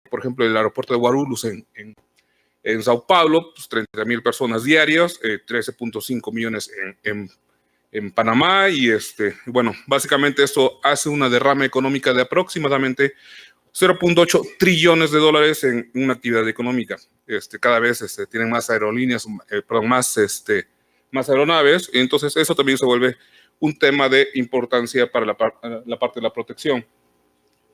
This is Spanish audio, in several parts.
por ejemplo, el aeropuerto de Guarulhos en Sao Paulo, pues 30,000 personas diarias, 13.5 millones en Panamá, y bueno, básicamente esto hace una derrama económica de aproximadamente 0.8 trillones de dólares en una actividad económica. Cada vez tienen más aerolíneas, perdón, más aeronaves, entonces eso también se vuelve un tema de importancia para la parte de la protección.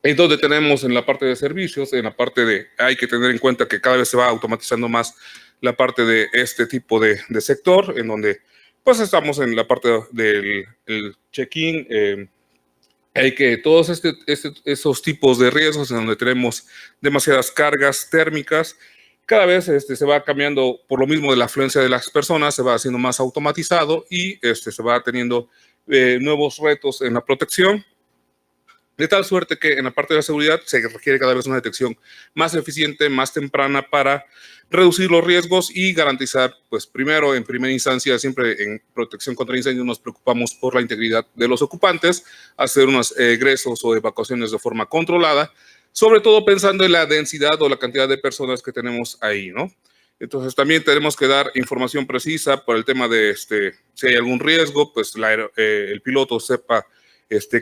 Entonces tenemos en la parte de servicios, en la parte de, hay que tener en cuenta que cada vez se va automatizando más la parte de este tipo de sector, en donde pues estamos en la parte del check-in, hay que todos esos tipos de riesgos en donde tenemos demasiadas cargas térmicas, cada vez se va cambiando por lo mismo de la afluencia de las personas, se va haciendo más automatizado y se va teniendo nuevos retos en la protección, de tal suerte que en la parte de la seguridad se requiere cada vez una detección más eficiente, más temprana para reducir los riesgos y garantizar, pues primero, en primera instancia, siempre en protección contra incendios nos preocupamos por la integridad de los ocupantes, hacer unos egresos o evacuaciones de forma controlada, sobre todo pensando en la densidad o la cantidad de personas que tenemos ahí, ¿no? Entonces también tenemos que dar información precisa por el tema de si hay algún riesgo, pues el piloto sepa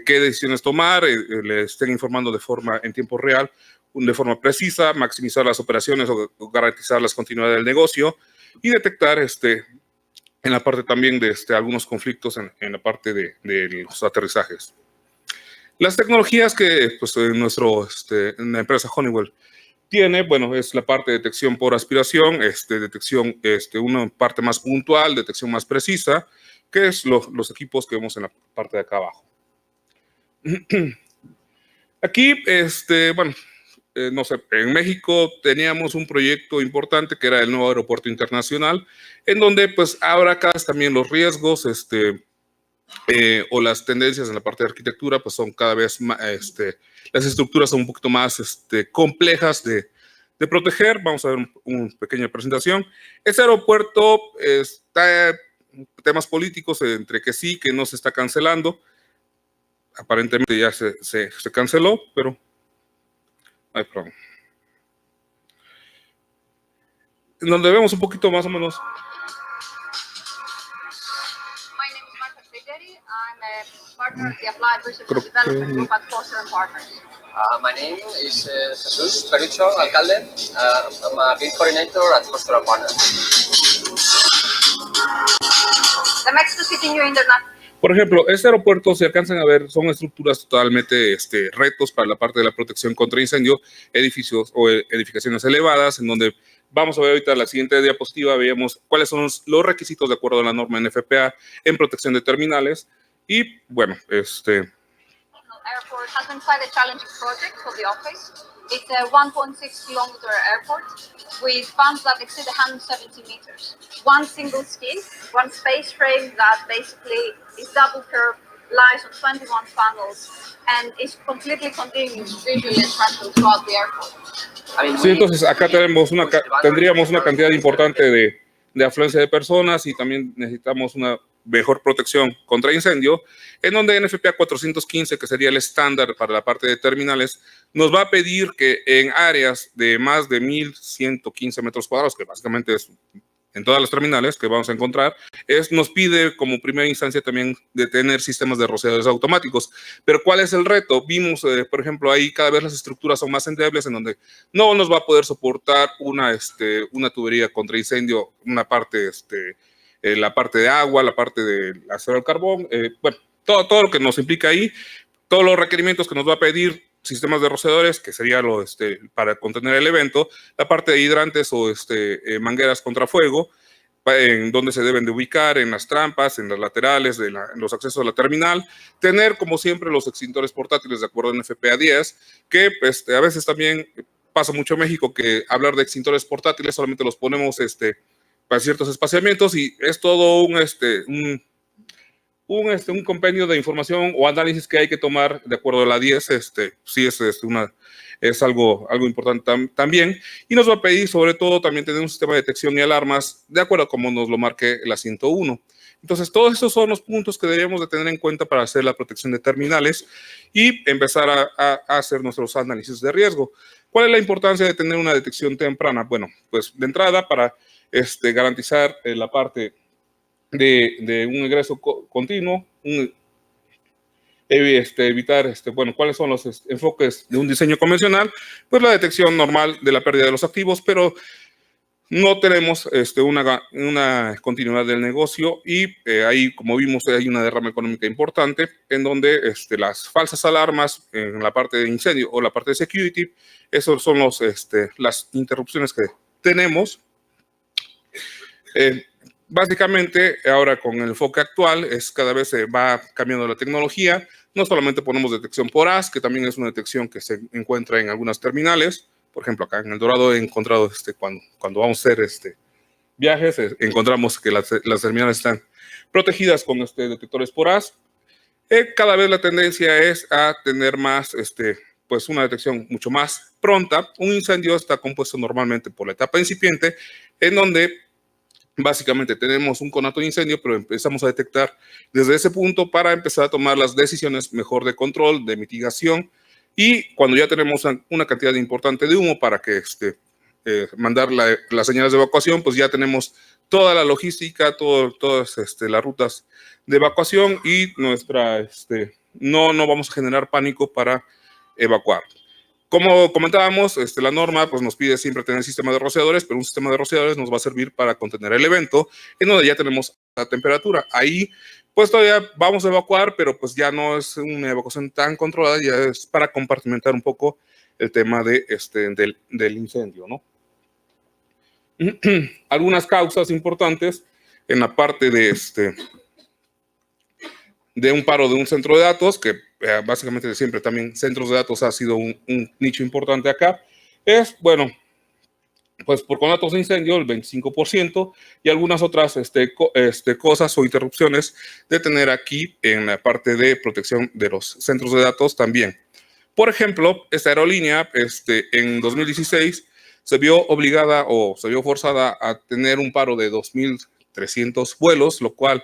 qué decisiones tomar, le estén informando en tiempo real, de forma precisa, maximizar las operaciones o garantizar las continuidades del negocio y detectar en la parte también de algunos conflictos en la parte de los aterrizajes. Las tecnologías que pues, en la empresa Honeywell tiene, bueno, es la parte de detección por aspiración, detección, una parte más puntual, detección más precisa, que es los equipos que vemos en la parte de acá abajo. Aquí, bueno, no sé, en México teníamos un proyecto importante que era el nuevo aeropuerto internacional, en donde pues ahora acá también los riesgos o las tendencias en la parte de arquitectura pues son cada vez más, las estructuras son un poquito más complejas de proteger. Vamos a ver una pequeña presentación. Este aeropuerto está temas políticos entre que sí, que no se está cancelando. Aparentemente ya se canceló, pero hay problema. En donde vemos un poquito más o menos. My name is Marta Federi. I'm a partner at the Applied Research and Development Group at Foster & Partners. My name is Jesus Perucho Alcalde. I'm a BIM coordinator at Foster & Partners. The Mexico City New International. Por ejemplo, este aeropuerto, si alcanzan a ver, son estructuras totalmente retos para la parte de la protección contra incendio, edificios o edificaciones elevadas, en donde vamos a ver ahorita la siguiente diapositiva, veamos cuáles son los requisitos de acuerdo a la norma NFPA en protección de terminales. Y bueno, Airport has been quite a challenging project for the office. It's a 1.6 kilometer airport with spans that exceed 170 meters. One single skin, one space frame that basically is double curved, lies on 21 panels, and is completely continuous visually and structurally throughout the airport. Sí, entonces acá tendríamos una cantidad importante de afluencia de personas y también necesitamos una mejor protección contra incendio, en donde NFPA 415, que sería el estándar para la parte de terminales, nos va a pedir que en áreas de más de 1.115 metros cuadrados, que básicamente es en todas las terminales que vamos a encontrar, nos pide como primera instancia también de tener sistemas de rociadores automáticos. Pero ¿cuál es el reto? Vimos, por ejemplo, ahí cada vez las estructuras son más endebles, en donde no nos va a poder soportar una tubería contra incendio, una parte, la parte de agua, la parte del acero al carbón, bueno, todo lo que nos implica ahí, todos los requerimientos que nos va a pedir sistemas de rociadores, que sería para contener el evento, la parte de hidrantes o mangueras contra fuego, en donde se deben de ubicar, en las trampas, en las laterales, en los accesos a la terminal, tener como siempre los extintores portátiles de acuerdo a NFPA 10, que a veces también pasa mucho en México que hablar de extintores portátiles solamente los ponemos para ciertos espaciamientos y es todo un compendio de información o análisis que hay que tomar de acuerdo a la 10, sí es algo importante también, y nos va a pedir sobre todo también tener un sistema de detección y alarmas de acuerdo a como nos lo marque la 101. Entonces, todos esos son los puntos que deberíamos de tener en cuenta para hacer la protección de terminales y empezar a hacer nuestros análisis de riesgo. ¿Cuál es la importancia de tener una detección temprana? Bueno, pues de entrada para garantizar la parte de un egreso continuo, evitar, bueno, cuáles son los enfoques de un diseño convencional, pues la detección normal de la pérdida de los activos, pero no tenemos una continuidad del negocio y ahí, como vimos, hay una derrama económica importante en donde las falsas alarmas en la parte de incendio o la parte de security, esos son las interrupciones que tenemos. Básicamente, ahora con el enfoque actual, cada vez se va cambiando la tecnología. No solamente ponemos detección por AS, que también es una detección que se encuentra en algunas terminales. Por ejemplo, acá en El Dorado he encontrado, cuando vamos a hacer viajes, encontramos que las terminales están protegidas con detectores por AS. Cada vez la tendencia es a tener más, pues una detección mucho más pronta. Un incendio está compuesto normalmente por la etapa incipiente, en donde básicamente tenemos un conato de incendio, pero empezamos a detectar desde ese punto para empezar a tomar las decisiones mejor de control, de mitigación, y cuando ya tenemos una cantidad importante de humo para que mandar las señales de evacuación, pues ya tenemos toda la logística, todas las rutas de evacuación y no vamos a generar pánico para evacuar. Como comentábamos, la norma pues, nos pide siempre tener sistema de rociadores, pero un sistema de rociadores nos va a servir para contener el evento, en donde ya tenemos la temperatura. Ahí, pues todavía vamos a evacuar, pero pues ya no es una evacuación tan controlada, ya es para compartimentar un poco el tema del incendio, ¿no? Algunas causas importantes en la parte de un paro de un centro de datos, que básicamente siempre también centros de datos ha sido un nicho importante acá, es, bueno, pues por conatos de incendio el 25% y algunas otras cosas o interrupciones de tener aquí en la parte de protección de los centros de datos también. Por ejemplo, esta aerolínea en 2016 se vio obligada o se vio forzada a tener un paro de 2.300 vuelos, lo cual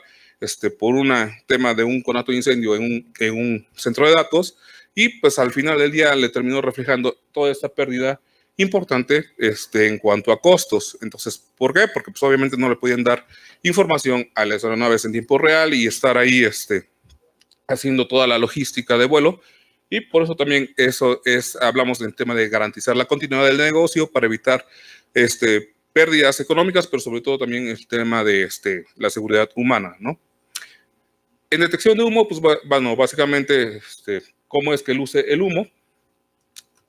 por un tema de un conato de incendio en un centro de datos, y pues al final del día le terminó reflejando toda esta pérdida importante en cuanto a costos. Entonces, ¿por qué? Porque pues obviamente no le podían dar información a las aeronaves en tiempo real y estar ahí haciendo toda la logística de vuelo, y por eso también hablamos del tema de garantizar la continuidad del negocio para evitar pérdidas económicas, pero sobre todo también el tema de la seguridad humana, ¿no? En detección de humo, pues bueno, básicamente, ¿cómo es que luce el humo?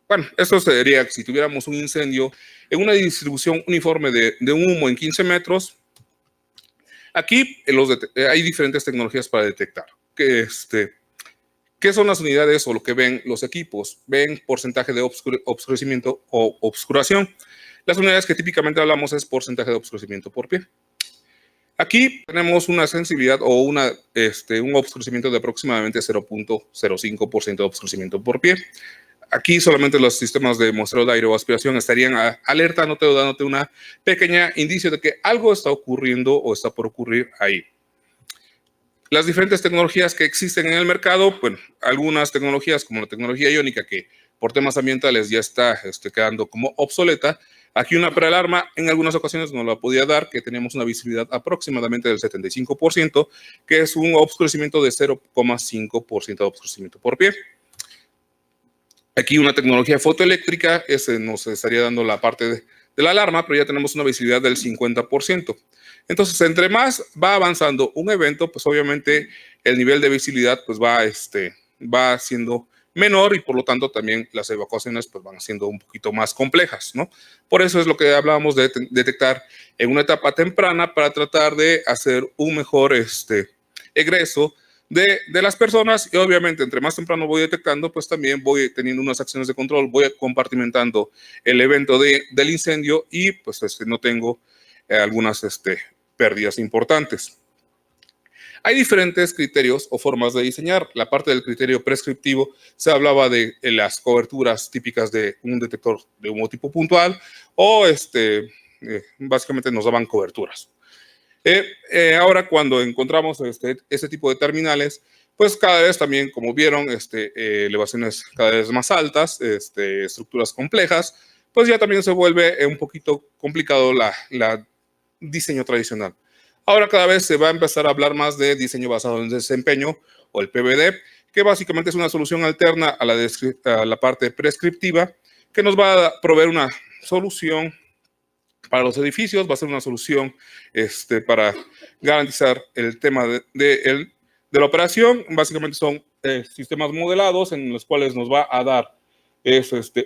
Bueno, eso sería si tuviéramos un incendio en una distribución uniforme de un humo en 15 metros. Aquí hay diferentes tecnologías para detectar. ¿Qué son las unidades o lo que ven los equipos? Ven porcentaje de obscurecimiento o obscuración. Las unidades que típicamente hablamos es porcentaje de obscurecimiento por pie. Aquí tenemos una sensibilidad o un obscurecimiento de aproximadamente 0.05% de obscurecimiento por pie. Aquí solamente los sistemas de muestreo de aire o aspiración estarían alertándote o dándote una pequeña indicio de que algo está ocurriendo o está por ocurrir ahí. Las diferentes tecnologías que existen en el mercado, bueno, algunas tecnologías como la tecnología iónica que por temas ambientales ya está quedando como obsoleta. Aquí una prealarma en algunas ocasiones nos la podía dar, que teníamos una visibilidad aproximadamente del 75%, que es un obscurecimiento de 0.5% de obscurecimiento por pie. Aquí una tecnología fotoeléctrica, nos estaría dando la parte de la alarma, pero ya tenemos una visibilidad del 50%. Entonces, entre más va avanzando un evento, pues obviamente el nivel de visibilidad pues va siendo menor y por lo tanto también las evacuaciones pues van siendo un poquito más complejas, ¿no? Por eso es lo que hablábamos de detectar en una etapa temprana para tratar de hacer un mejor egreso de las personas, y obviamente entre más temprano voy detectando, pues también voy teniendo unas acciones de control, voy compartimentando el evento del incendio y pues no tengo algunas pérdidas importantes. Hay diferentes criterios o formas de diseñar. La parte del criterio prescriptivo se hablaba de las coberturas típicas de un detector de humo tipo puntual o básicamente nos daban coberturas. Ahora cuando encontramos este tipo de terminales, pues cada vez también, como vieron, elevaciones cada vez más altas, estructuras complejas, pues ya también se vuelve un poquito complicado la diseño tradicional. Ahora cada vez se va a empezar a hablar más de diseño basado en desempeño o el PBD, que básicamente es una solución alterna a la parte prescriptiva que nos va a proveer una solución para los edificios, va a ser una solución para garantizar el tema de la operación. Básicamente son sistemas modelados en los cuales nos va a dar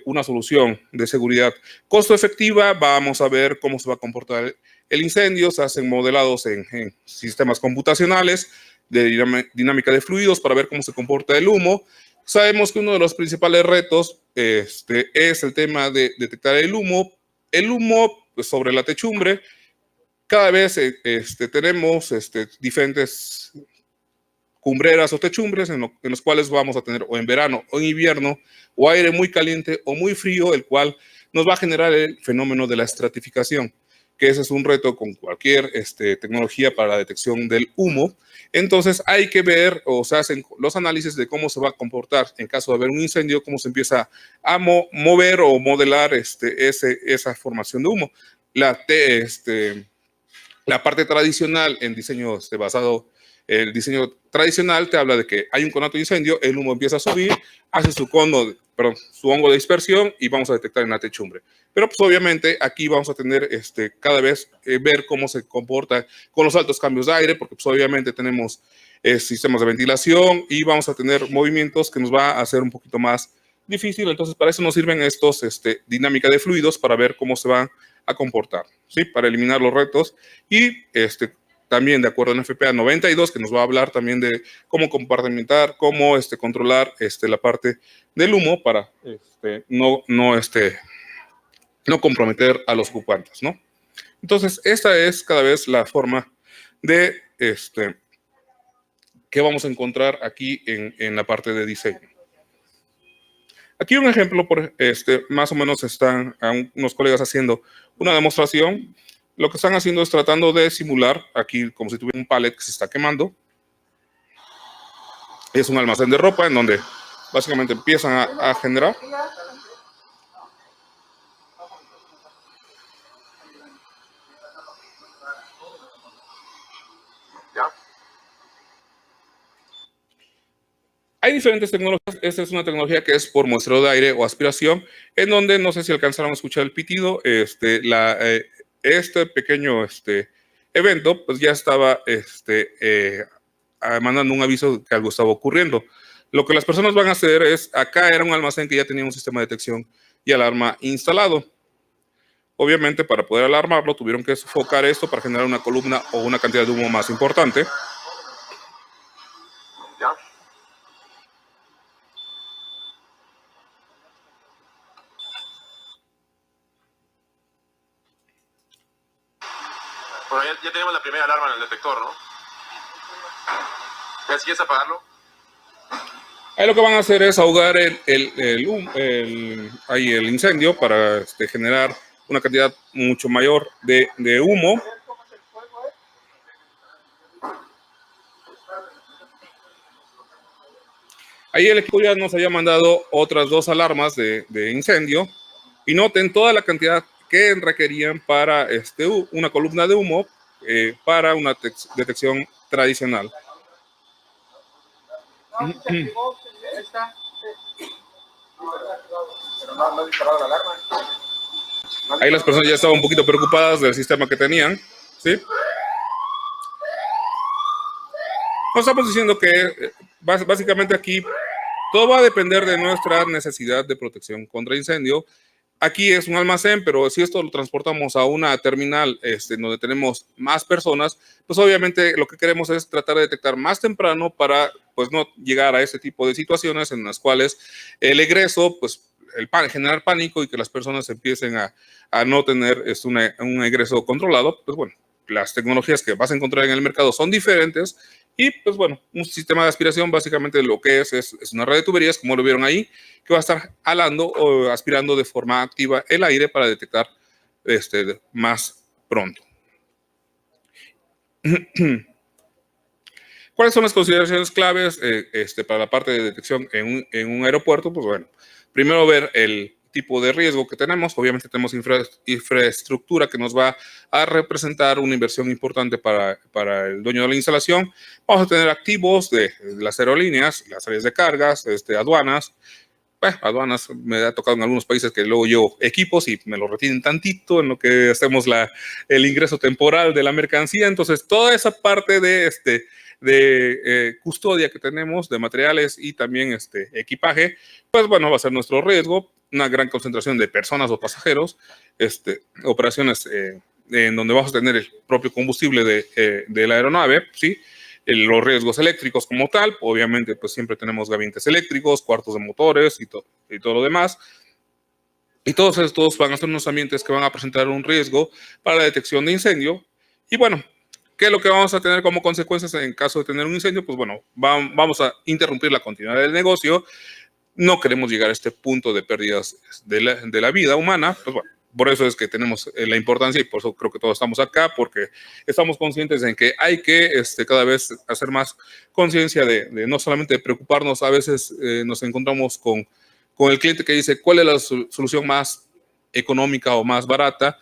una solución de seguridad costo efectiva. Vamos a ver cómo se va a comportar el incendio. Se hacen modelados en sistemas computacionales de dinámica de fluidos para ver cómo se comporta el humo. Sabemos que uno de los principales retos es el tema de detectar el humo. El humo pues, sobre la techumbre, cada vez tenemos diferentes cumbreras o techumbres en los cuales vamos a tener o en verano o en invierno o aire muy caliente o muy frío, el cual nos va a generar el fenómeno de la estratificación, que ese es un reto con cualquier tecnología para la detección del humo. Entonces hay que ver o se hacen los análisis de cómo se va a comportar en caso de haber un incendio, cómo se empieza a mover o modelar esa formación de humo. La parte tradicional en diseño basado, el diseño tradicional te habla de que hay un conato de incendio, el humo empieza a subir, hace su hongo de dispersión y vamos a detectar en la techumbre. Pero pues obviamente aquí vamos a tener cada vez ver cómo se comporta con los altos cambios de aire, porque pues obviamente tenemos sistemas de ventilación y vamos a tener movimientos que nos va a hacer un poquito más difícil. Entonces para eso nos sirven estos dinámica de fluidos para ver cómo se van a comportar, ¿sí? Para eliminar los retos y también de acuerdo en FPA 92, que nos va a hablar también de cómo compartimentar, cómo controlar la parte del humo para no comprometer a los ocupantes, ¿no? Entonces, esta es cada vez la forma de que vamos a encontrar aquí en la parte de diseño. Aquí un ejemplo, más o menos están unos colegas haciendo una demostración. Lo que están haciendo es tratando de simular aquí como si tuviera un pallet que se está quemando. Es un almacén de ropa en donde básicamente empiezan a generar. Hay diferentes tecnologías. Esta es una tecnología que es por muestreo de aire o aspiración, en donde no sé si alcanzaron a escuchar el pitido. Este pequeño evento, pues ya estaba mandando un aviso que algo estaba ocurriendo. Lo que las personas van a hacer es, acá era un almacén que ya tenía un sistema de detección y alarma instalado. Obviamente, para poder alarmarlo, tuvieron que sofocar esto para generar una columna o una cantidad de humo más importante. Bueno, ya tenemos la primera alarma en el detector, ¿no? ¿Ya si quieres apagarlo? Ahí lo que van a hacer es ahogar el incendio para generar una cantidad mucho mayor de humo. Ahí el equipo ya nos había mandado otras 2 alarmas de incendio y noten toda la cantidad que requerían para una columna de humo para una detección tradicional. Ahí las personas ya estaban un poquito preocupadas del sistema que tenían, ¿sí? Nos estamos diciendo que básicamente aquí todo va a depender de nuestra necesidad de protección contra incendio. Aquí es un almacén, pero si esto lo transportamos a una terminal donde tenemos más personas, pues obviamente lo que queremos es tratar de detectar más temprano para pues no llegar a ese tipo de situaciones en las cuales el egreso, pues generar pánico y que las personas empiecen a no tener un egreso controlado. Pues bueno, las tecnologías que vas a encontrar en el mercado son diferentes y pues bueno, un sistema de aspiración básicamente lo que es una red de tuberías, como lo vieron ahí, que va a estar jalando o aspirando de forma activa el aire para detectar más pronto. ¿Cuáles son las consideraciones claves para la parte de detección en un aeropuerto? Pues bueno, primero ver el tipo de riesgo que tenemos. Obviamente tenemos infraestructura que nos va a representar una inversión importante para el dueño de la instalación. Vamos a tener activos de las aerolíneas, las áreas de cargas, aduanas. Bueno, aduanas me ha tocado en algunos países que luego llevo equipos y me lo retienen tantito en lo que hacemos el ingreso temporal de la mercancía. Entonces, toda esa parte de custodia que tenemos de materiales y también equipaje, pues bueno, va a ser nuestro riesgo. Una gran concentración de personas o pasajeros, operaciones en donde vamos a tener el propio combustible de la aeronave, ¿sí? Los riesgos eléctricos como tal, obviamente pues siempre tenemos gabinetes eléctricos, cuartos de motores y todo lo demás. Y todos estos van a ser unos ambientes que van a presentar un riesgo para la detección de incendio. Y bueno, ¿qué es lo que vamos a tener como consecuencias en caso de tener un incendio? Pues bueno, vamos a interrumpir la continuidad del negocio. No queremos llegar a este punto de pérdidas de la vida humana. Pues bueno, por eso es que tenemos la importancia y por eso creo que todos estamos acá, porque estamos conscientes en que hay que cada vez hacer más conciencia de no solamente preocuparnos. A veces nos encontramos con el cliente que dice, ¿cuál es la solución más económica o más barata?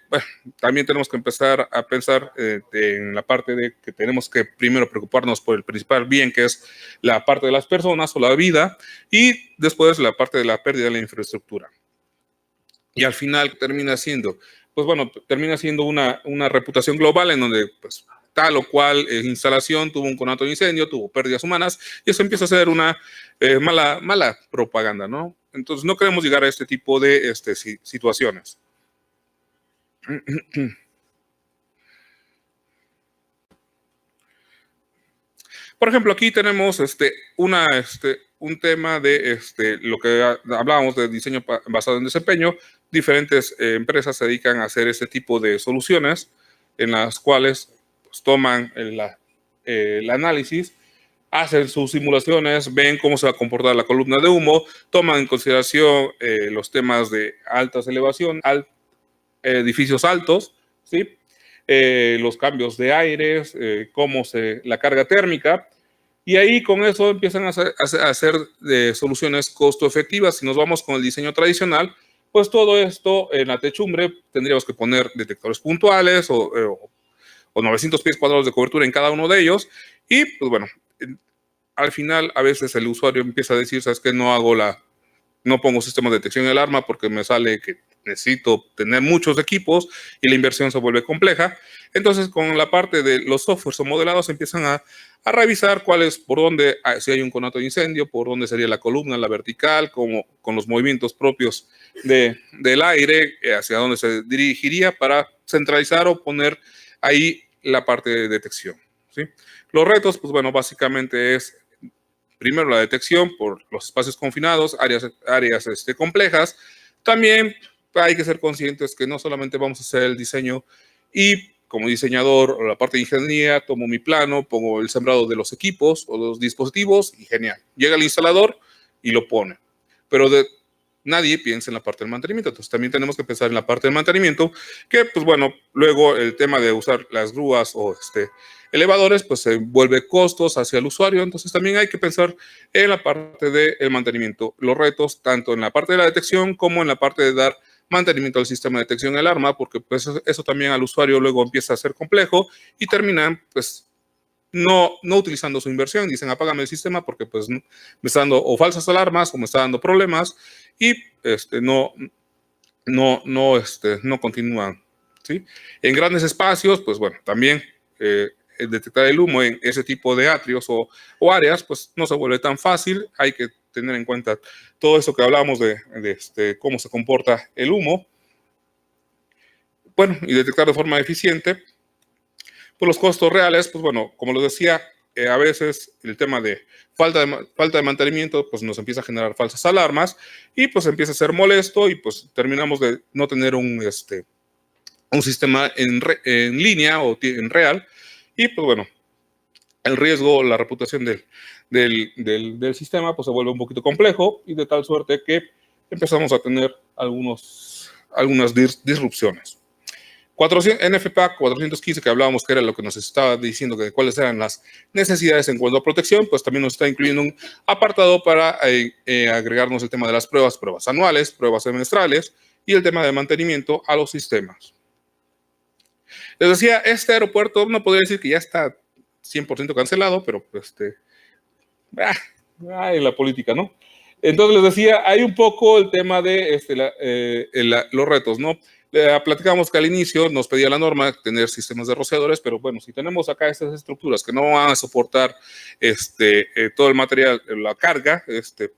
Bueno, también tenemos que empezar a pensar en la parte de que tenemos que primero preocuparnos por el principal bien, que es la parte de las personas o la vida, y después la parte de la pérdida de la infraestructura. Y al final termina siendo, pues bueno, termina siendo una reputación global en donde pues tal o cual instalación tuvo un conato de incendio, tuvo pérdidas humanas, y eso empieza a ser una mala propaganda, ¿no? Entonces no queremos llegar a este tipo de situaciones. Por ejemplo, aquí tenemos un tema de lo que hablábamos de diseño basado en desempeño. Diferentes empresas se dedican a hacer este tipo de soluciones en las cuales pues, toman el análisis, hacen sus simulaciones, ven cómo se va a comportar la columna de humo, toman en consideración los temas de altas elevación, edificios altos, ¿sí? Los cambios de aires, la carga térmica, y ahí con eso empiezan a hacer soluciones costo efectivas. Si nos vamos con el diseño tradicional, pues todo esto en la techumbre tendríamos que poner detectores puntuales o 900 pies cuadrados de cobertura en cada uno de ellos, y pues bueno, al final a veces el usuario empieza a decir, ¿sabes qué? No pongo sistemas de detección de alarma porque me sale que necesito tener muchos equipos y la inversión se vuelve compleja. Entonces, con la parte de los softwares o modelados empiezan a revisar por dónde, si hay un conato de incendio, por dónde sería la columna, la vertical, con los movimientos propios del aire, hacia dónde se dirigiría para centralizar o poner ahí la parte de detección, ¿sí? Los retos, pues bueno, básicamente es primero la detección por los espacios confinados, áreas complejas. También hay que ser conscientes que no solamente vamos a hacer el diseño y como diseñador, la parte de ingeniería, tomo mi plano, pongo el sembrado de los equipos o los dispositivos y genial. Llega el instalador y lo pone. Pero nadie piensa en la parte del mantenimiento. Entonces también tenemos que pensar en la parte del mantenimiento, que pues bueno, luego el tema de usar las grúas o elevadores, pues se vuelve costos hacia el usuario. Entonces también hay que pensar en la parte del mantenimiento. Los retos, tanto en la parte de la detección como en la parte de dar mantenimiento al sistema de detección de alarma, porque pues eso también al usuario luego empieza a ser complejo y terminan pues no utilizando su inversión. Dicen, apágame el sistema porque pues me está dando o falsas alarmas o me está dando problemas y no continúan, ¿sí? En grandes espacios, pues bueno, también detectar el humo en ese tipo de atrios o áreas, pues no se vuelve tan fácil. Hay que tener en cuenta todo eso que hablamos de cómo se comporta el humo. Bueno, y detectar de forma eficiente. Pues los costos reales, pues bueno, como lo decía, a veces el tema de falta de mantenimiento, pues nos empieza a generar falsas alarmas y pues empieza a ser molesto y pues terminamos de no tener un sistema en línea o en real y pues bueno, el riesgo, la reputación del sistema pues se vuelve un poquito complejo y de tal suerte que empezamos a tener algunas disrupciones. NFPA 415, que hablábamos que era lo que nos estaba diciendo que cuáles eran las necesidades en cuanto a protección, pues también nos está incluyendo un apartado para agregarnos el tema de las pruebas anuales, pruebas semestrales y el tema de mantenimiento a los sistemas. Les decía, este aeropuerto no podría decir que ya está 100% cancelado, pero la política, ¿no? Entonces les decía, hay un poco el tema de los retos, ¿no? Platicamos que al inicio nos pedía la norma tener sistemas de rociadores, pero bueno, si tenemos acá estas estructuras que no van a soportar todo el material, la carga,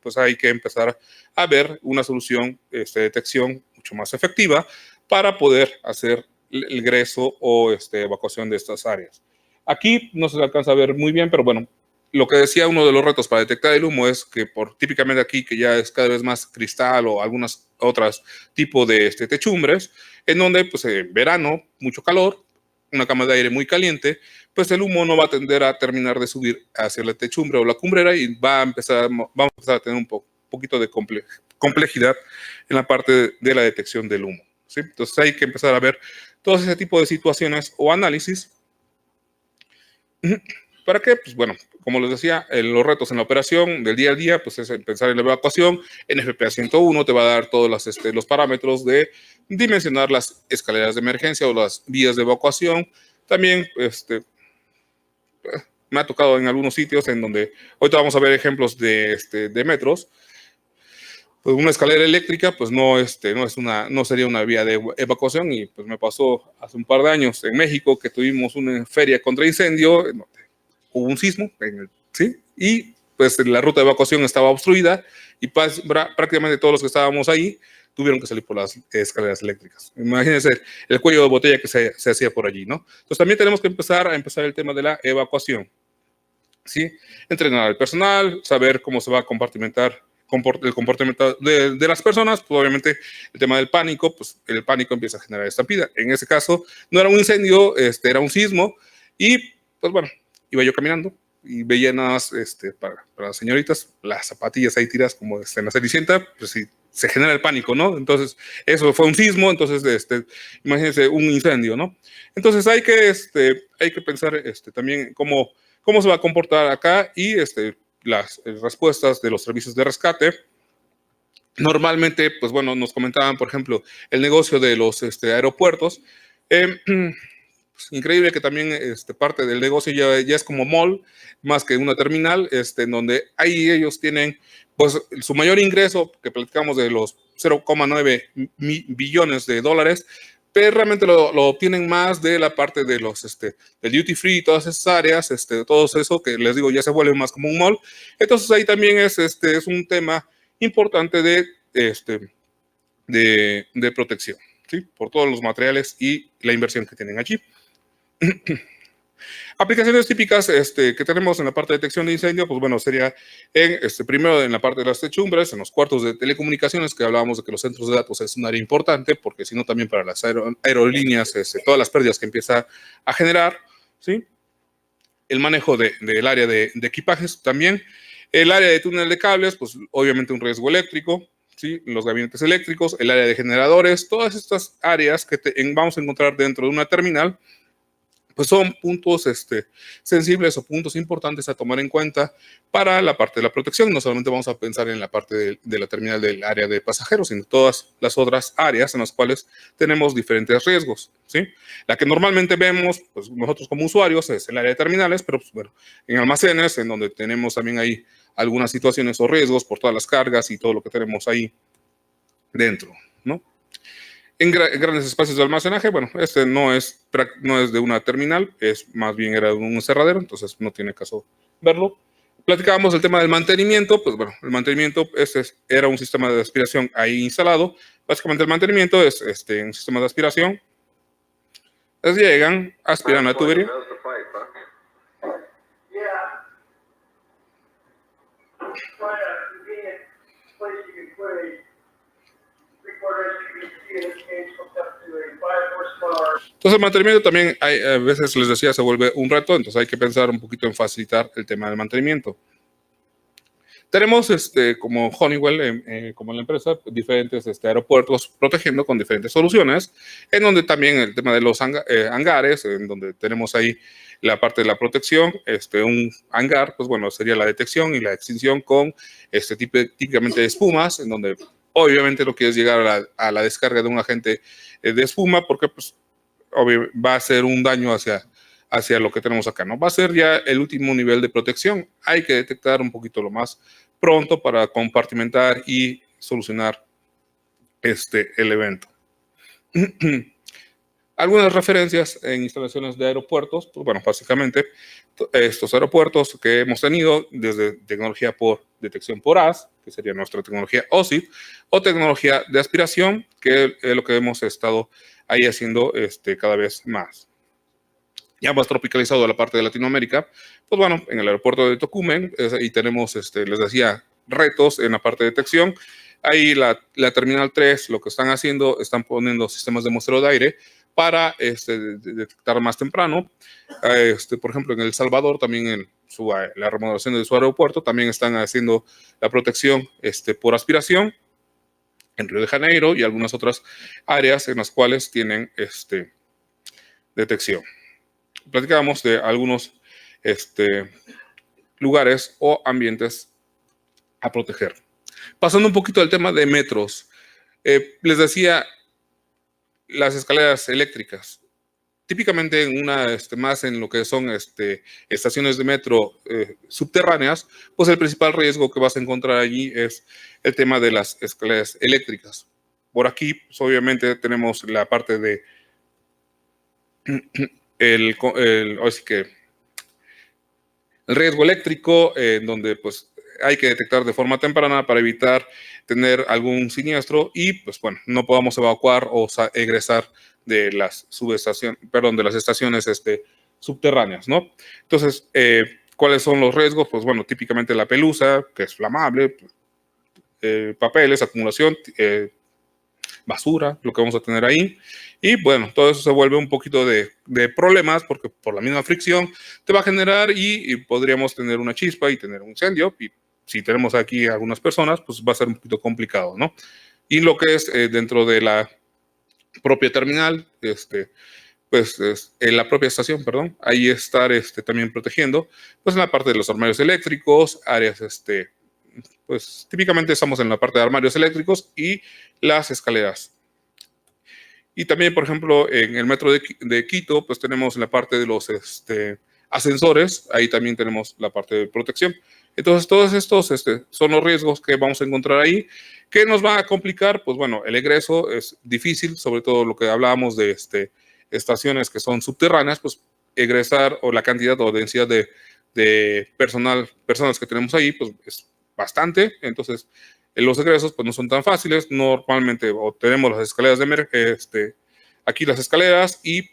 pues hay que empezar a ver una solución de detección mucho más efectiva para poder hacer el ingreso o evacuación de estas áreas. Aquí no se alcanza a ver muy bien, pero bueno, lo que decía, uno de los retos para detectar el humo es que típicamente aquí, que ya es cada vez más cristal o algunas otras tipos de techumbres, en donde pues en verano, mucho calor, una cama de aire muy caliente, pues el humo no va a tender a terminar de subir hacia la techumbre o la cumbrera y vamos a empezar a tener un poquito de complejidad en la parte de la detección del humo, ¿sí? Entonces hay que empezar a ver todo ese tipo de situaciones o análisis. ¿Para qué? Pues bueno, como les decía, los retos en la operación del día a día, pues es pensar en la evacuación. NFPA 101 te va a dar todos los parámetros de dimensionar las escaleras de emergencia o las vías de evacuación. También me ha tocado en algunos sitios en donde, ahorita vamos a ver ejemplos de metros. Pues una escalera eléctrica, pues no sería una vía de evacuación, y pues me pasó hace un par de años en México que tuvimos una feria contra incendio, hubo un sismo, ¿sí? Y pues la ruta de evacuación estaba obstruida y prácticamente todos los que estábamos ahí tuvieron que salir por las escaleras eléctricas. Imagínense el cuello de botella que se hacía por allí, ¿no? Entonces también tenemos que empezar el tema de la evacuación, ¿sí? Entrenar al personal, saber cómo se va a compartimentar el comportamiento de las personas. Pues obviamente el tema del pánico, pues el pánico empieza a generar estampida. En ese caso no era un incendio, era un sismo, y pues bueno, iba yo caminando y veía nada más para las señoritas, las zapatillas ahí tiradas como en la Cenicienta, pues sí, se genera el pánico, ¿no? Entonces, eso fue un sismo, entonces, imagínense un incendio, ¿no? Entonces, hay que pensar también cómo se va a comportar acá, y las respuestas de los servicios de rescate. Normalmente, pues bueno, nos comentaban, por ejemplo, el negocio de los aeropuertos. Pues, increíble que también parte del negocio ya es como mall, más que una terminal, en donde ahí ellos tienen pues su mayor ingreso, que platicamos de los 0,9 billones de dólares, pero realmente lo obtienen más de la parte de los del duty free y todas esas áreas, todo eso que les digo ya se vuelve más como un mall. Entonces ahí también es un tema importante de protección, ¿sí? Por todos los materiales y la inversión que tienen allí. Aplicaciones típicas que tenemos en la parte de detección de incendio, pues bueno, sería primero en la parte de las techumbres, en los cuartos de telecomunicaciones, que hablábamos de que los centros de datos es un área importante, porque si no también para las aerolíneas, todas las pérdidas que empieza a generar, ¿sí? El manejo del área de equipajes también. El área de túnel de cables, pues obviamente un riesgo eléctrico, ¿sí? Los gabinetes eléctricos, el área de generadores, todas estas áreas que vamos a encontrar dentro de una terminal, pues son puntos sensibles o puntos importantes a tomar en cuenta para la parte de la protección. No solamente vamos a pensar en la parte de la terminal del área de pasajeros, sino todas las otras áreas en las cuales tenemos diferentes riesgos, ¿sí? La que normalmente vemos, pues nosotros como usuarios, es el área de terminales, pero pues, bueno, en almacenes, en donde tenemos también ahí algunas situaciones o riesgos por todas las cargas y todo lo que tenemos ahí dentro, ¿no? En grandes espacios de almacenaje, bueno, no es de una terminal, es más bien era de un cerradero, entonces no tiene caso verlo. Platicábamos el tema del mantenimiento, pues bueno, el mantenimiento era un sistema de aspiración ahí instalado. Básicamente el mantenimiento es un sistema de aspiración. Entonces llegan, aspiran la tubería. Entonces el mantenimiento también a veces les decía se vuelve un reto, entonces hay que pensar un poquito en facilitar el tema del mantenimiento. Tenemos, como Honeywell, como la empresa, diferentes aeropuertos protegiendo con diferentes soluciones, en donde también el tema de los hangares, en donde tenemos ahí la parte de la protección, un hangar, pues bueno, sería la detección y la extinción con típicamente de espumas, en donde obviamente no quieres llegar a la descarga de un agente de espuma, porque pues va a ser un daño hacia lo que tenemos acá, ¿no? Va a ser ya el último nivel de protección. Hay que detectar un poquito lo más pronto para compartimentar y solucionar el evento. Algunas referencias en instalaciones de aeropuertos, pues bueno, básicamente estos aeropuertos que hemos tenido desde tecnología por detección por AS, que sería nuestra tecnología OSIP, o tecnología de aspiración, que es lo que hemos estado ahí haciendo cada vez más. Ya más tropicalizado a la parte de Latinoamérica, pues bueno, en el aeropuerto de Tocumen, ahí tenemos, les decía, retos en la parte de detección. Ahí la Terminal 3, lo que están haciendo, están poniendo sistemas de muestreo de aire para detectar más temprano. Por ejemplo, en El Salvador, también en la remodelación de su aeropuerto, también están haciendo la protección por aspiración. En Río de Janeiro y algunas otras áreas en las cuales tienen detección. Platicábamos de algunos lugares o ambientes a proteger. Pasando un poquito al tema de metros, les decía, las escaleras eléctricas. Típicamente más en lo que son estaciones de metro subterráneas, pues el principal riesgo que vas a encontrar allí es el tema de las escaleras eléctricas. Por aquí, pues, obviamente, tenemos la parte de el riesgo eléctrico, donde pues hay que detectar de forma temprana para evitar tener algún siniestro y pues bueno, no podamos evacuar o egresar de las de las estaciones subterráneas, ¿no? Entonces, ¿cuáles son los riesgos? Pues bueno, típicamente la pelusa, que es flamable, papeles, acumulación, basura, lo que vamos a tener ahí. Y bueno, todo eso se vuelve un poquito de problemas porque por la misma fricción te va a generar y podríamos tener una chispa y tener un incendio. Y si tenemos aquí algunas personas, pues va a ser un poquito complicado, ¿no? Y lo que es dentro de la propia terminal, pues en la propia estación, perdón, ahí estar también protegiendo, pues en la parte de los armarios eléctricos, áreas, pues típicamente estamos en la parte de armarios eléctricos y las escaleras. Y también, por ejemplo, en el metro de Quito, pues tenemos la parte de los ascensores, ahí también tenemos la parte de protección. Entonces, todos estos son los riesgos que vamos a encontrar ahí. ¿Qué nos va a complicar? Pues bueno, el egreso es difícil, sobre todo lo que hablábamos de estaciones que son subterráneas, pues egresar o la cantidad o densidad de personas que tenemos ahí, pues es bastante. Entonces, los egresos pues no son tan fáciles. Normalmente tenemos las escaleras aquí las escaleras y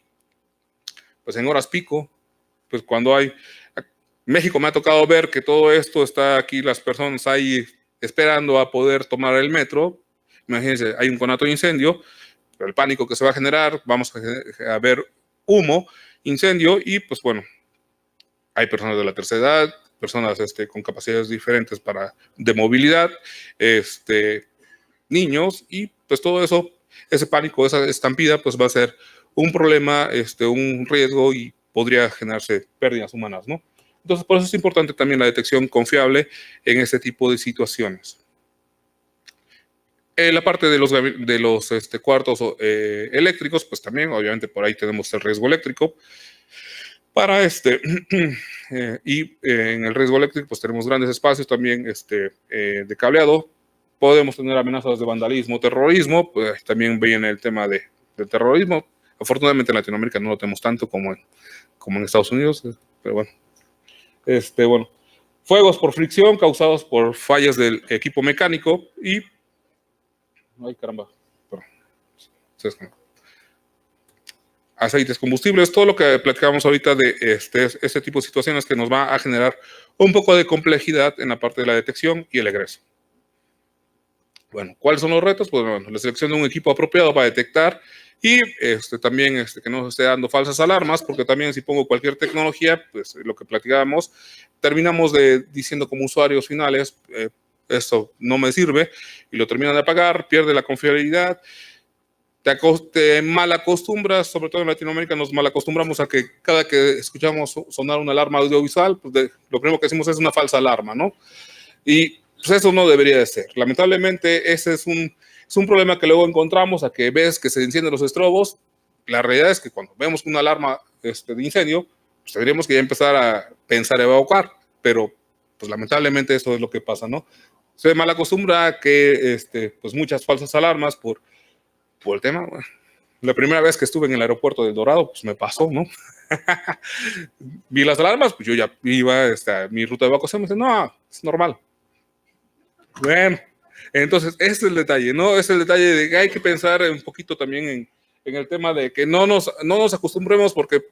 pues en horas pico, pues cuando hay... México me ha tocado ver que todo esto está aquí, las personas ahí esperando a poder tomar el metro. Imagínense, hay un conato de incendio, el pánico que se va a generar, vamos a ver humo, incendio y pues bueno, hay personas de la tercera edad, personas con capacidades diferentes de movilidad, niños y pues todo eso, ese pánico, esa estampida pues va a ser un problema, un riesgo y podría generarse pérdidas humanas, ¿no? Entonces, por eso es importante también la detección confiable en este tipo de situaciones. En la parte de los cuartos eléctricos, pues también, obviamente, por ahí tenemos el riesgo eléctrico. Para y en el riesgo eléctrico, pues tenemos grandes espacios también de cableado. Podemos tener amenazas de vandalismo, terrorismo, pues también viene el tema del terrorismo. Afortunadamente en Latinoamérica no lo tenemos tanto como en Estados Unidos, pero bueno. Bueno, fuegos por fricción causados por fallas del equipo mecánico y... Ay, caramba. Aceites, combustibles, todo lo que platicábamos ahorita de este tipo de situaciones que nos va a generar un poco de complejidad en la parte de la detección y el egreso. Bueno, ¿cuáles son los retos? Pues bueno, la selección de un equipo apropiado para detectar y también que no se esté dando falsas alarmas, porque también si pongo cualquier tecnología, pues lo que platicábamos, terminamos diciendo como usuarios finales, esto no me sirve, y lo terminan de apagar, pierde la confiabilidad, te mal acostumbras, sobre todo en Latinoamérica nos mal acostumbramos a que cada que escuchamos sonar una alarma audiovisual, pues lo primero que decimos es una falsa alarma, ¿no? Y pues eso no debería de ser. Lamentablemente ese es un problema que luego encontramos, a que ves que se encienden los estrobos. La realidad es que cuando vemos una alarma de incendio, pues tendríamos que ya empezar a pensar evacuar, pero pues lamentablemente eso es lo que pasa, ¿no? Se mal acostumbra a que pues muchas falsas alarmas por el tema. Bueno, la primera vez que estuve en el aeropuerto del Dorado, pues me pasó, ¿no? Vi las alarmas, pues yo ya iba a mi ruta de evacuación, me dice, no, es normal. Bueno, entonces ese es el detalle, ¿no? Es el detalle de que hay que pensar un poquito también en el tema de que no nos acostumbremos, porque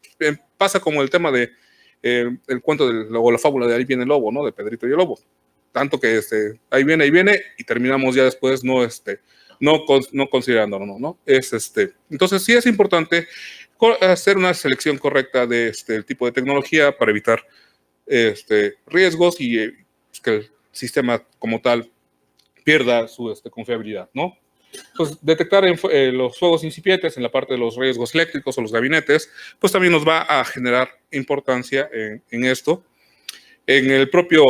pasa como el tema de el cuento o la fábula de Ahí viene el lobo, ¿no? De Pedrito y el lobo. Tanto que ahí viene, y terminamos ya después no considerándolo, ¿no? Entonces sí es importante hacer una selección correcta de el tipo de tecnología para evitar riesgos y que el sistema como tal pierda su confiabilidad, ¿no? Pues detectar los fuegos incipientes en la parte de los riesgos eléctricos o los gabinetes, pues también nos va a generar importancia en esto. En el propio,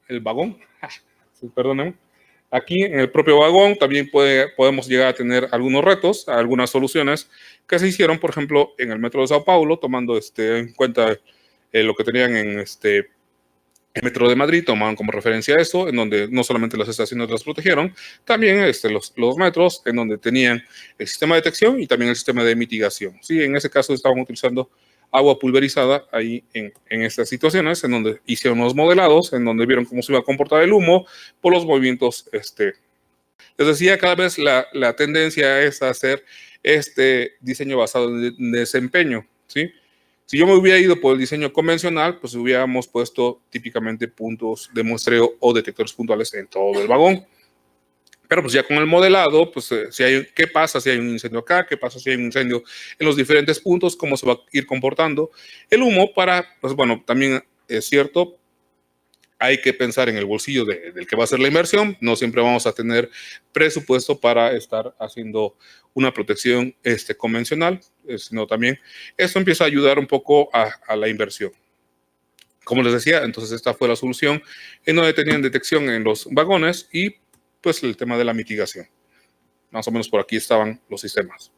el vagón, perdónenme. Aquí en el propio vagón también podemos llegar a tener algunos retos, algunas soluciones que se hicieron, por ejemplo, en el metro de Sao Paulo, tomando en cuenta lo que tenían en el metro de Madrid, tomaban como referencia eso, en donde no solamente las estaciones las protegieron, también los metros, en donde tenían el sistema de detección y también el sistema de mitigación. Sí, en ese caso estaban utilizando agua pulverizada ahí en estas situaciones, en donde hicieron los modelados, en donde vieron cómo se iba a comportar el humo por los movimientos. Les decía, cada vez la tendencia es a hacer este diseño basado en desempeño, ¿sí? Si yo me hubiera ido por el diseño convencional, pues hubiéramos puesto típicamente puntos de muestreo o detectores puntuales en todo el vagón. Pero pues ya con el modelado, pues ¿qué pasa si hay un incendio acá? ¿Qué pasa si hay un incendio en los diferentes puntos? ¿Cómo se va a ir comportando el humo? Pues bueno, también es cierto, hay que pensar en el bolsillo del que va a hacer la inversión. No siempre vamos a tener presupuesto para estar haciendo una protección convencional, sino también esto empieza a ayudar un poco a la inversión. Como les decía, entonces esta fue la solución en donde tenían detección en los vagones y pues el tema de la mitigación. Más o menos por aquí estaban los sistemas.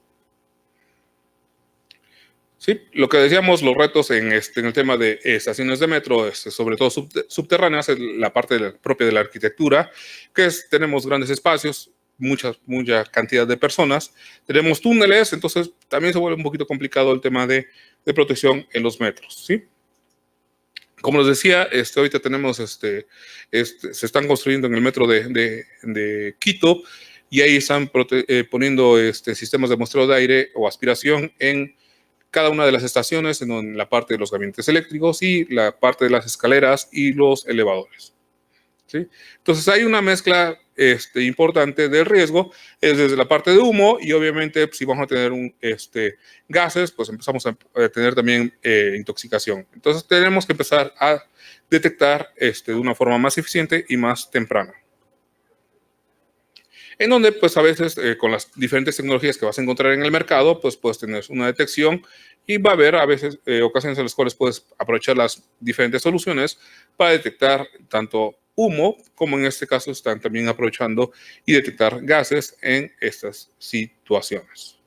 Sí, lo que decíamos, los retos en el tema de estaciones de metro, sobre todo subterráneas, es la parte propia de la arquitectura, que tenemos grandes espacios, mucha cantidad de personas, tenemos túneles, entonces también se vuelve un poquito complicado el tema de protección en los metros, ¿sí? Como les decía, ahorita tenemos, se están construyendo en el metro de Quito y ahí están poniendo sistemas de muestreo de aire o aspiración en cada una de las estaciones, en la parte de los gabinetes eléctricos y la parte de las escaleras y los elevadores, ¿sí? Entonces hay una mezcla importante del riesgo, es desde la parte de humo y obviamente si vamos a tener gases, pues empezamos a tener también intoxicación. Entonces tenemos que empezar a detectar de una forma más eficiente y más temprana. En donde pues a veces con las diferentes tecnologías que vas a encontrar en el mercado, pues puedes tener una detección y va a haber a veces ocasiones en las cuales puedes aprovechar las diferentes soluciones para detectar tanto humo, como en este caso están también aprovechando y detectar gases en estas situaciones.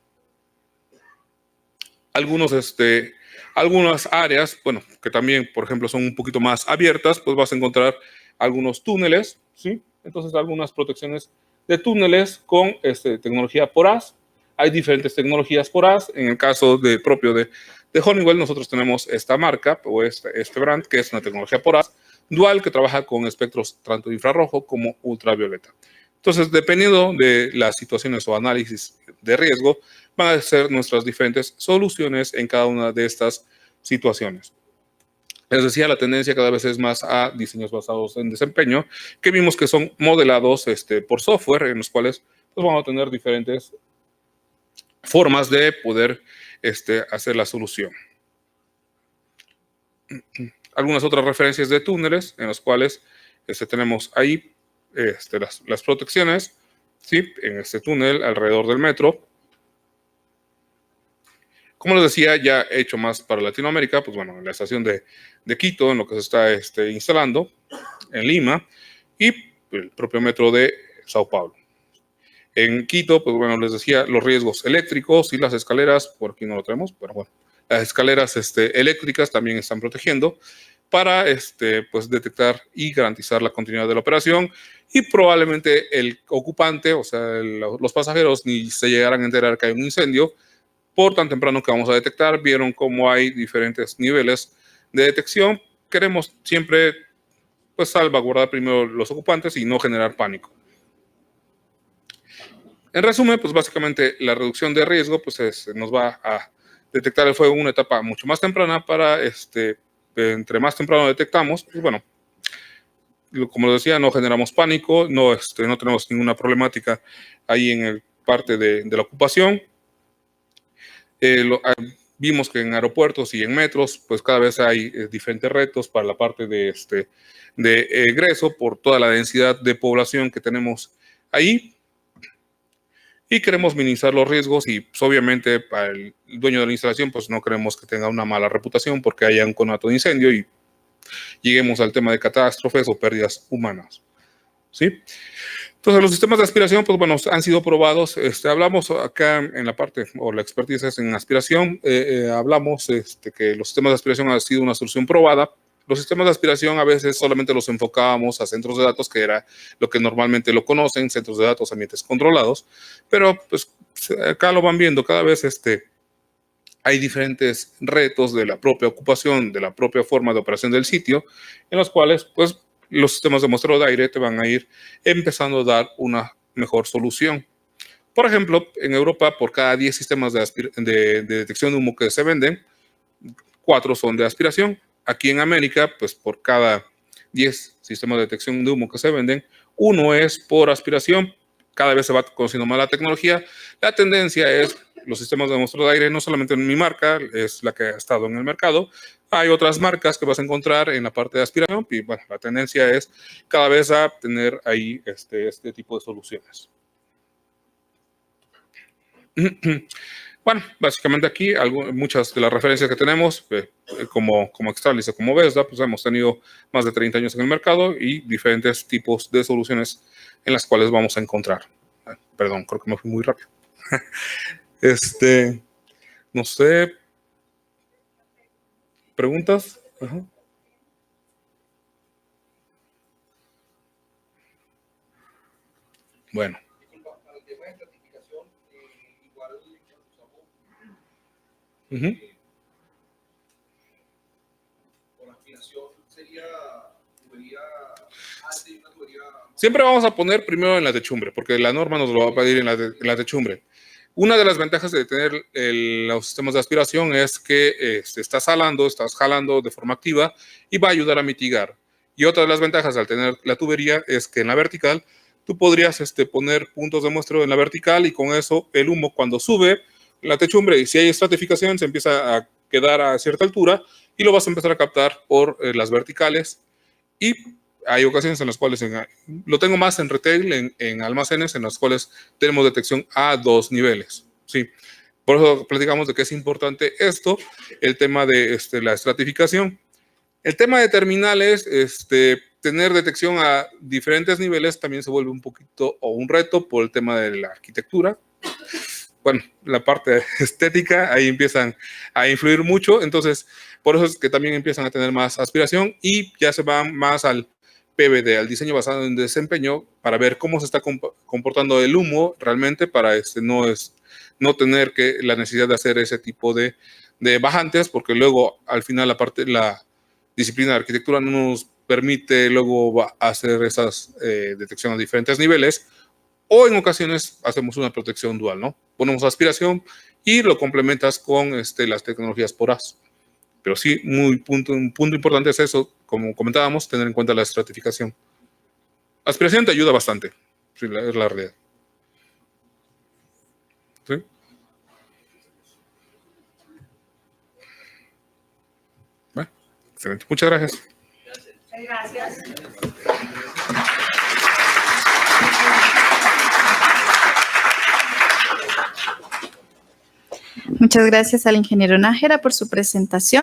Algunas áreas, bueno, que también, por ejemplo, son un poquito más abiertas, pues vas a encontrar algunos túneles, ¿sí? Entonces, algunas protecciones de túneles con tecnología Porás. Hay diferentes tecnologías Porás. En el caso propio de Honeywell, nosotros tenemos esta marca o este brand, que es una tecnología Porás dual que trabaja con espectros tanto infrarrojo como ultravioleta. Entonces, dependiendo de las situaciones o análisis de riesgo, van a ser nuestras diferentes soluciones en cada una de estas situaciones. Les decía, la tendencia cada vez es más a diseños basados en desempeño, que vimos que son modelados por software, en los cuales pues, vamos a tener diferentes formas de poder hacer la solución. Algunas otras referencias de túneles, en los cuales tenemos ahí las protecciones, ¿sí? En este túnel alrededor del metro. Como les decía, ya he hecho más para Latinoamérica, pues bueno, en la estación de Quito, en lo que se está instalando, en Lima, y el propio metro de Sao Paulo. En Quito, pues bueno, les decía, los riesgos eléctricos y las escaleras, por aquí no lo tenemos, pero bueno, las escaleras eléctricas también están protegiendo para pues detectar y garantizar la continuidad de la operación, y probablemente el ocupante, o sea, los pasajeros, ni se llegaran a enterar que hay un incendio, por tan temprano que vamos a detectar. Vieron cómo hay diferentes niveles de detección. Queremos siempre pues, salvaguardar primero los ocupantes y no generar pánico. En resumen, pues básicamente la reducción de riesgo pues, nos va a detectar el fuego en una etapa mucho más temprana para, entre más temprano detectamos, pues bueno, como les decía, no generamos pánico, no tenemos ninguna problemática ahí en el parte de la ocupación. Vimos que en aeropuertos y en metros, pues cada vez hay diferentes retos para la parte de egreso por toda la densidad de población que tenemos ahí. Y queremos minimizar los riesgos y pues, obviamente para el dueño de la instalación pues no queremos que tenga una mala reputación porque haya un conato de incendio y lleguemos al tema de catástrofes o pérdidas humanas, ¿sí? Entonces, los sistemas de aspiración, pues bueno, han sido probados. Hablamos acá en la parte, o la expertise es en aspiración, hablamos que los sistemas de aspiración han sido una solución probada. Los sistemas de aspiración a veces solamente los enfocábamos a centros de datos, que era lo que normalmente lo conocen, centros de datos, ambientes controlados, pero pues acá lo van viendo, cada vez hay diferentes retos de la propia ocupación, de la propia forma de operación del sitio, en los cuales pues los sistemas de muestreo de aire te van a ir empezando a dar una mejor solución. Por ejemplo, en Europa, por cada 10 sistemas de detección de humo que se venden, 4 son de aspiración. Aquí en América, pues por cada 10 sistemas de detección de humo que se venden, 1 es por aspiración. Cada vez se va conociendo más la tecnología. La tendencia es los sistemas de muestreo de aire, no solamente en mi marca, es la que ha estado en el mercado. Hay otras marcas que vas a encontrar en la parte de aspiración y bueno, la tendencia es cada vez a tener ahí este tipo de soluciones. Bueno, básicamente aquí muchas de las referencias que tenemos, como Extralis o como Vesda, pues hemos tenido más de 30 años en el mercado y diferentes tipos de soluciones en las cuales vamos a encontrar. Perdón, creo que me fui muy rápido. No sé. ¿Preguntas? Ajá. Bueno. Para el tema de estratificación, igual usamos por aspiración, sería tubería alta y una tubería. Siempre vamos a poner primero en la techumbre, porque la norma nos lo va a pedir en la techumbre. Una de las ventajas de tener los sistemas de aspiración es que estás jalando de forma activa y va a ayudar a mitigar. Y otra de las ventajas al tener la tubería es que en la vertical tú podrías poner puntos de muestreo en la vertical y con eso el humo cuando sube la techumbre y si hay estratificación se empieza a quedar a cierta altura y lo vas a empezar a captar por las verticales. Y hay ocasiones en las cuales lo tengo más en retail, en almacenes, en las cuales tenemos detección a 2 niveles. ¿Sí? Por eso platicamos de que es importante esto, el tema de la estratificación. El tema de terminales, tener detección a diferentes niveles también se vuelve un poquito o un reto por el tema de la arquitectura. Bueno, la parte estética, ahí empiezan a influir mucho. Entonces, por eso es que también empiezan a tener más aspiración y ya se van más al PVD, al diseño basado en desempeño, para ver cómo se está comportando el humo realmente para no tener la necesidad de hacer ese tipo de bajantes, porque luego al final la disciplina de arquitectura no nos permite luego hacer esas detecciones a diferentes niveles, o en ocasiones hacemos una protección dual, ¿no? Ponemos aspiración y lo complementas con las tecnologías por AS. Pero sí, un punto importante es eso, como comentábamos, tener en cuenta la estratificación. Aspiración te ayuda bastante, sí, es la realidad. ¿Sí? Bueno, excelente. Muchas gracias. Gracias. Muchas gracias al ingeniero Nájera por su presentación.